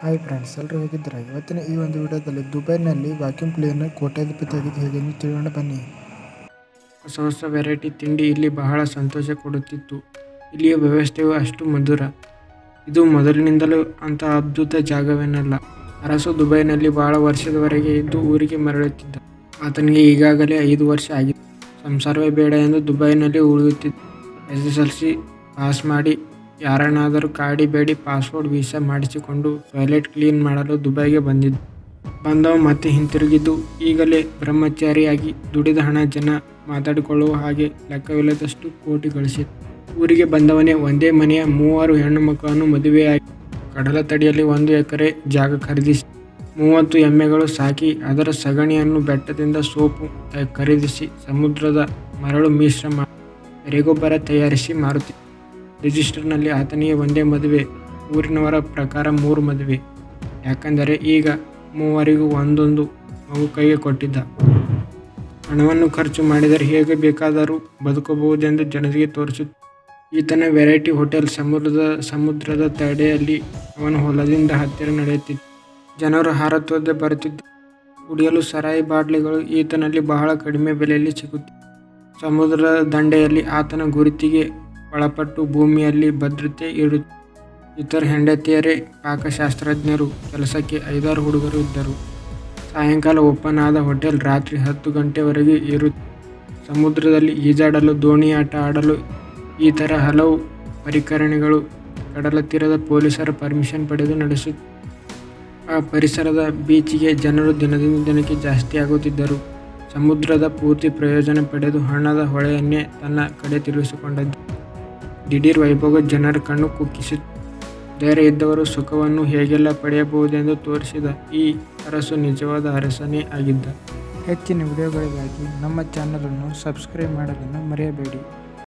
Hi friends, ಎಲ್ಲರೂ ಹೇಗಿದ್ದೀರಾ? ಇವತ್ತಿನ ಈ ಒಂದು ವಿಡಿಯೋದಲ್ಲಿ ದುಬೈನಲ್ಲಿ ವ್ಯಾಕ್ಯೂಮ್ ಕ್ಲೀನರ್ ಕೋಟ್ಯಾಧಿಪತಿಯಾಗಿದ್ದು ಹೇಗೆ ಎಂದು ತಿಳಿಯೋಣ ಬನ್ನಿ. ಹೊಸ ವೆರೈಟಿ ತಿಂಡಿ ಇಲ್ಲಿ ಬಹಳ ಸಂತೋಷ ಕೊಡುತ್ತಿತ್ತು. ಇಲ್ಲಿಯ ವ್ಯವಸ್ಥೆಯು ಅಷ್ಟು ಮಧುರ. ಇದು ಮೊದಲಿನಿಂದಲೂ ಅಂಥ ಅದ್ಭುತ ಜಾಗವೇನಲ್ಲ. ಅರಸು ದುಬೈನಲ್ಲಿ ಬಹಳ ವರ್ಷದವರೆಗೆ ಇದ್ದು ಊರಿಗೆ ಮರಳುತ್ತಿದ್ದ. ಆತನಿಗೆ ಈಗಾಗಲೇ 5 ವರ್ಷ ಆಗಿತ್ತು. ಸಂಸಾರವೇ ಬೇಡ ಎಂದು ದುಬೈನಲ್ಲಿ ಉಳಿಯುತ್ತಿದ್ದ. SSLC ಪಾಸ್ ಮಾಡಿ ಯಾರನ್ನಾದರೂ ಕಾಡಿಬೇಡಿ ಪಾಸ್ಪೋರ್ಟ್ ವೀಸಾ ಮಾಡಿಸಿಕೊಂಡು ಟಾಯ್ಲೆಟ್ ಕ್ಲೀನ್ ಮಾಡಲು ದುಬೈಗೆ ಬಂದವ ಮತ್ತೆ ಹಿಂತಿರುಗಿದ್ದು ಈಗಲೇ ಬ್ರಹ್ಮಚಾರಿಯಾಗಿ ದುಡಿದ ಹಣ ಜನ ಮಾತಾಡಿಕೊಳ್ಳುವ ಹಾಗೆ ಲೆಕ್ಕವಿಲ್ಲದಷ್ಟು ಕೋಟಿ ಗಳಿಸಿದ. ಊರಿಗೆ ಬಂದವನೇ ಒಂದೇ ಮನೆಯ 3 ಹೆಣ್ಣು ಮಕ್ಕಳನ್ನು ಮದುವೆಯಾಗಿ ಕಡಲ ತಡಿಯಲ್ಲಿ 1 ಎಕರೆ ಜಾಗ ಖರೀದಿಸಿ 30 ಎಮ್ಮೆಗಳು ಸಾಕಿ ಅದರ ಸಗಣಿಯನ್ನು ಬೆಟ್ಟದಿಂದ ಸೋಪು ಖರೀದಿಸಿ ಸಮುದ್ರದ ಮರಳು ಮಿಶ್ರ ಮಾಡಿ ಎರೆಗೊಬ್ಬರ ತಯಾರಿಸಿ ಮಾರುತ್ತಿದ್ದ. ರಿಜಿಸ್ಟರ್ನಲ್ಲಿ ಆತನಿಗೆ ಒಂದೇ ಮದುವೆ, ಊರಿನವರ ಪ್ರಕಾರ 3 ಮದುವೆ. ಯಾಕಂದರೆ ಈಗ 3 ಒಂದೊಂದು ಮಗು ಕೈಗೆ ಕೊಟ್ಟಿದ್ದ. ಹಣವನ್ನು ಖರ್ಚು ಮಾಡಿದರೆ ಹೇಗೆ ಬೇಕಾದರೂ ಬದುಕಬಹುದೆಂದು ಜನರಿಗೆ ತೋರಿಸುತ್ತ ಈತನ ವೆರೈಟಿ ಹೋಟೆಲ್ ಸಮುದ್ರದ ತಡೆಯಲ್ಲಿ ಅವನ ಹೊಲದಿಂದ ಹತ್ತಿರ ನಡೆಯುತ್ತಿತ್ತು. ಜನರು ಹಾರತೊಯ್ದು ಬರುತ್ತಿದ್ದರು. ಕುಡಿಯಲು ಸರಾಯಿ ಬಾಟ್ಲಿಗಳು ಈತನಲ್ಲಿ ಬಹಳ ಕಡಿಮೆ ಬೆಲೆಯಲ್ಲಿ ಸಿಗುತ್ತಿತ್ತು. ಸಮುದ್ರದ ದಂಡೆಯಲ್ಲಿ ಆತನ ಗುರುತಿಗೆ ಒಳಪಟ್ಟು ಭೂಮಿಯಲ್ಲಿ ಭದ್ರತೆ ಇಡುತ್ತಿದ್ದ ಇತರ ಹೆಂಡತಿಯರೇ ಪಾಕಶಾಸ್ತ್ರಜ್ಞರು. ಕೆಲಸಕ್ಕೆ 5-6 ಹುಡುಗರು ಇದ್ದರು. ಸಾಯಂಕಾಲ ಓಪನ್ ಆದ ಹೋಟೆಲ್ ರಾತ್ರಿ 10 ಗಂಟೆವರೆಗೂ ಇರುತ್ತಿತ್ತು. ಸಮುದ್ರದಲ್ಲಿ ಈಜಾಡಲು, ದೋಣಿ ಆಟ ಆಡಲು ಈ ಥರ ಹಲವು ಪರಿಕರಣೆಗಳು ಕಡಲ ತೀರದ ಪೊಲೀಸರ ಪರ್ಮಿಷನ್ ಪಡೆದು ನಡೆಸುತ್ತಿತ್ತು. ಆ ಪರಿಸರದ ಬೀಚಿಗೆ ಜನರು ದಿನದಿಂದ ದಿನಕ್ಕೆ ಜಾಸ್ತಿ ಆಗುತ್ತಿದ್ದರು. ಸಮುದ್ರದ ಪೂರ್ತಿ ಪ್ರಯೋಜನ ಪಡೆದು ಹಣದ ಹೊಳೆಯನ್ನೇ ತನ್ನ ಕಡೆ ತಿರುಗಿಸಿಕೊಂಡಿದ್ದ ದಿಢೀರ್ ವೈಭೋಗ ಜನರ ಕಣ್ಣು ಕುಕ್ಕಿಸಿತು. ಧೈರ್ಯ ಇದ್ದವರು ಸುಖವನ್ನು ಹೇಗೆಲ್ಲ ಪಡೆಯಬಹುದೆಂದು ತೋರಿಸಿದ ಈ ಅರಸು ನಿಜವಾದ ಅರಸನೇ ಆಗಿದ್ದ. ಹೆಚ್ಚಿನ ವಿಡಿಯೋಗಳಿಗಾಗಿ ನಮ್ಮ ಚಾನಲನ್ನು ಸಬ್ಸ್ಕ್ರೈಬ್ ಮಾಡೋದನ್ನು ಮರೆಯಬೇಡಿ.